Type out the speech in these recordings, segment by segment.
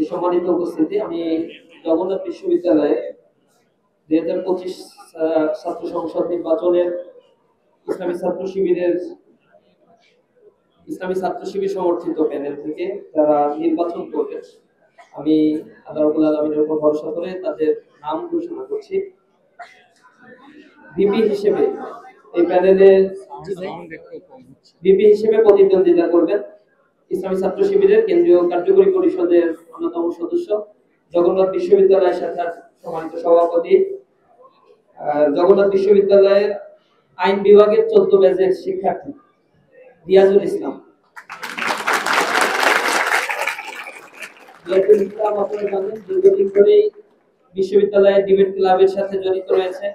সম্মানিত উপস্থিতি, আমি জগন্নাথ বিশ্ববিদ্যালয়ে 2025 ছাত্র সংসদ নির্বাচনের ইসলামী ছাত্র শিবির সমর্থিত প্যানেল থেকে যারা নির্বাচন করবেন, আমি আল্লাহ রাব্বুল আলামিনের উপর ভরসা করে তাদের নাম ঘোষণা করছি। ভিপি হিসেবে এই প্যানেলের প্রতিদ্বন্দ্বিতা করবেন ইসলামী ছাত্র শিবিরের কেন্দ্রীয় কার্যকরী পরিষদের অন্যতম সদস্য, জগন্নাথ বিশ্ববিদ্যালয় শাখার সম্মানিত সভাপতি, জগন্নাথ বিশ্ববিদ্যালয়ের আইন বিভাগের 14 ব্যাচের শিক্ষার্থী রিয়াজুল ইসলাম। আপনারা জানেন দীর্ঘদিন ধরেই বিশ্ববিদ্যালয়ের ডিবেট ক্লাবের সাথে জড়িত রয়েছে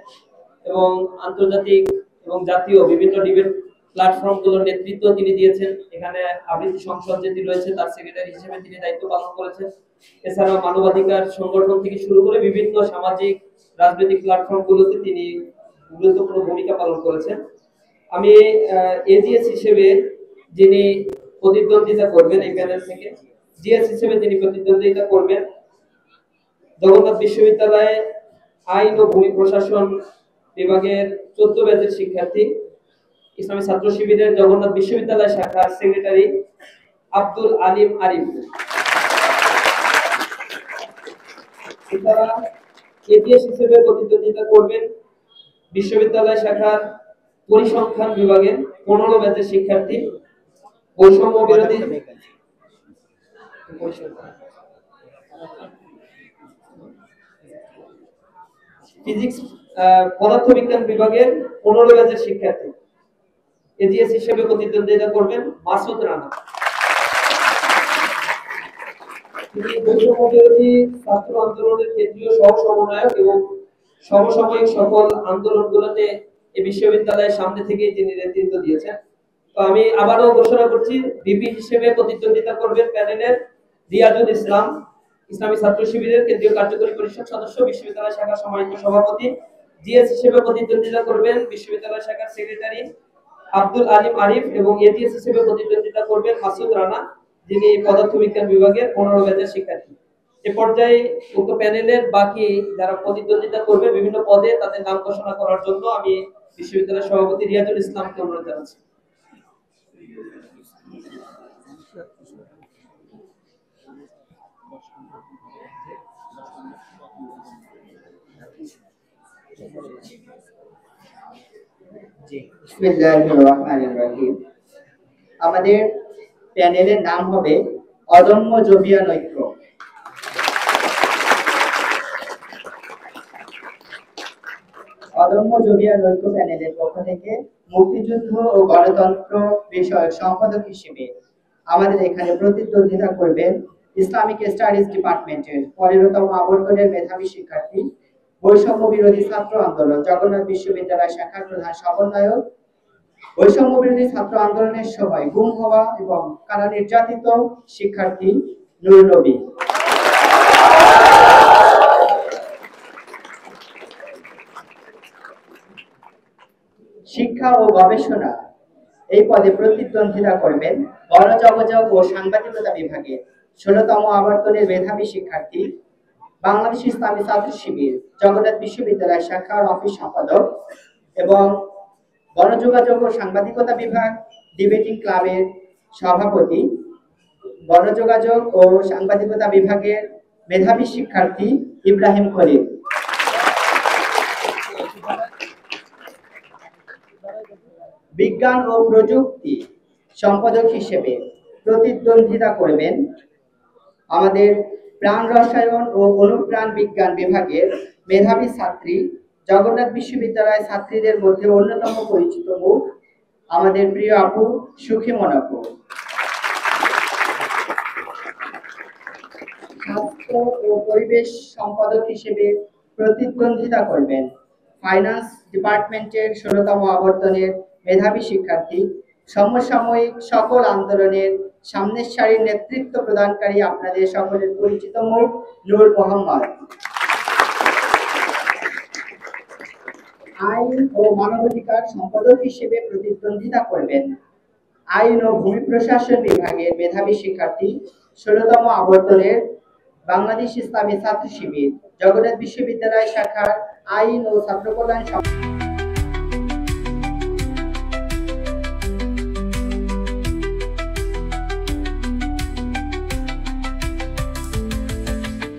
এবং আন্তর্জাতিক এবং জাতীয় বিভিন্ন ডিবেট প্ল্যাটফর্মগুলোর নেতৃত্ব তিনি দিয়েছেন। এখানে আবৃত্তি সংসদ যেটি রয়েছে তার সেক্রেটারি হিসেবে তিনি দায়িত্ব পালন করেছেন। এছাড়াও মানবাধিকার সংগঠন থেকে শুরু করে বিভিন্ন সামাজিক রাজনৈতিক প্ল্যাটফর্মগুলোতে তিনি গুরুত্বপূর্ণ ভূমিকা পালন করেছেন। আমি এজিএস হিসেবে যিনি প্রতিদ্বন্দ্বিতা করবেন এই প্যানেল থেকে, জিএস হিসেবে তিনি প্রতিদ্বন্দ্বিতা করবেন জগন্নাথ বিশ্ববিদ্যালয়ে আইন ও ভূমি প্রশাসন বিভাগের 14 ব্যাচের শিক্ষার্থী, ইসলামী ছাত্র শিবিরের জগন্নাথ বিশ্ববিদ্যালয় শাখার সেক্রেটারি আব্দুল আলিম আরিফ। এজিএস হিসেবে প্রতিদ্বন্দ্বিতা করবেন বিশ্ববিদ্যালয় শাখার পরিসংখ্যান বিভাগের 15 ব্যাচের শিক্ষার্থী, বৈষম্য বিরোধী ফিজিক্স পদার্থবিজ্ঞান বিভাগের 15 ব্যাচের শিক্ষার্থী। এজিএস হিসেবে প্রতিদ্বন্দ্বিতা করবেন মাসুদ রানা। তিনি বৈষম্য বিরোধী ছাত্র আন্দোলনের কেন্দ্রীয় সহ সমন্বয়ক এবং সমসাময়িক সকল আন্দোলনগুলোতে এই বিশ্ববিদ্যালয়ের সামনে থেকেই তিনি নেতৃত্ব দিয়েছেন। তো আমি আবারও ঘোষণা করছি, ভিপি হিসেবে প্রতিদ্বন্দ্বিতা করবেন প্যানেলের রিয়াজুল ইসলাম, ইসলামী ছাত্র শিবিরের কেন্দ্রীয় কার্যকরী পরিষদ সদস্য, বিশ্ববিদ্যালয় শাখার সম্মানিত সভাপতি। জিএস হিসেবে প্রতিদ্বন্দ্বিতা করবেন বিশ্ববিদ্যালয় শাখার সেক্রেটারি আব্দুল আলিম আরিফ এবং এজিএস হিসেবে প্রতিদ্বন্দ্বিতা করবেন মাসুদ রানা, যিনি পদার্থবিজ্ঞান বিভাগের 15 ব্যাচের শিক্ষার্থী। এ পর্যায়ে উক্ত প্যানেলের বাকি যারা প্রতিদ্বন্দ্বিতা করবে বিভিন্ন পদে তাদের নাম ঘোষণা করার জন্য আমি বিশ্ববিদ্যালয়ের সভাপতি রিয়াজুল ইসলামকে অনুরোধ জানাচ্ছি। আমাদের প্যানেলের নাম হবে অদম্য জবিয়ান ঐক্য। অদম্য জবিয়ান ঐক্য প্যানেলের পক্ষ থেকে মুক্তিযুদ্ধ ও গণতন্ত্র বিষয়ক সম্পাদক হিসেবে আমাদের এখানে প্রতিদ্বন্দ্বিতা করবেন ইসলামিক স্টাডিজ ডিপার্টমেন্টের 15তম আবর্তনের মেধাবী শিক্ষার্থী, বৈষম্য বিরোধী ছাত্র আন্দোলন জগন্নাথ বিশ্ববিদ্যালয় শাখার প্রধান সমন্বয়ক, বৈষম্য বিরোধী ছাত্র আন্দোলনের সময় গুম হওয়া এবং কারা নির্যাতিত শিক্ষার্থী নূর নবী। শিক্ষা ও গবেষণা এই পদে প্রতিদ্বন্দ্বিতা করবেন গণযোগাযোগ ও সাংবাদিকতা বিভাগে 16তম আবর্তনের মেধাবী শিক্ষার্থী, বাংলাদেশ ইসলামী ছাত্র শিবির জগন্নাথ বিশ্ববিদ্যালয় শাখার অফিস সম্পাদক এবং গণযোগাযোগ ও সাংবাদিকতা বিভাগ ডিবেটিং ক্লাবের সভাপতি, গণযোগাযোগ ও সাংবাদিকতা বিভাগের মেধাবী শিক্ষার্থী ইব্রাহিম খলিল। বিজ্ঞান ও প্রযুক্তি সম্পাদক হিসেবে প্রতিদ্বন্দ্বিতা করবেন আমাদের প্রাণ রসায়ন ও অনুপ্রাণ বিজ্ঞান বিভাগের মেধাবী ছাত্রী, জগন্নাথ বিশ্ববিদ্যালয় ছাত্রীদের মধ্যে অন্যতম পরিচিত মুখ আমাদের প্রিয় আপু সুখিমন আপু। স্বাস্থ্য ও পরিবেশ সম্পাদক হিসেবে প্রতিদ্বন্দ্বিতা করবেন ফাইন্যান্স ডিপার্টমেন্টের 16তম আবর্তনের মেধাবী শিক্ষার্থী, সমসাময়িক সকল আন্দোলনের সামনের সারির নেতৃত্ব প্রদানকারী আপনাদের সকলের পরিচিত মুখ নূর মোহাম্মদ। আইন ও মানবাধিকার সম্পাদক হিসেবে প্রতিদ্বন্দ্বিতা করবেন আইন ও ভূমি প্রশাসন বিভাগের মেধাবী শিক্ষার্থী, 16তম আবর্তনের বাংলাদেশ ইসলামী ছাত্র শিবির, জগন্নাথ বিশ্ববিদ্যালয় শাখার আইন ও ছাত্র কল্যাণ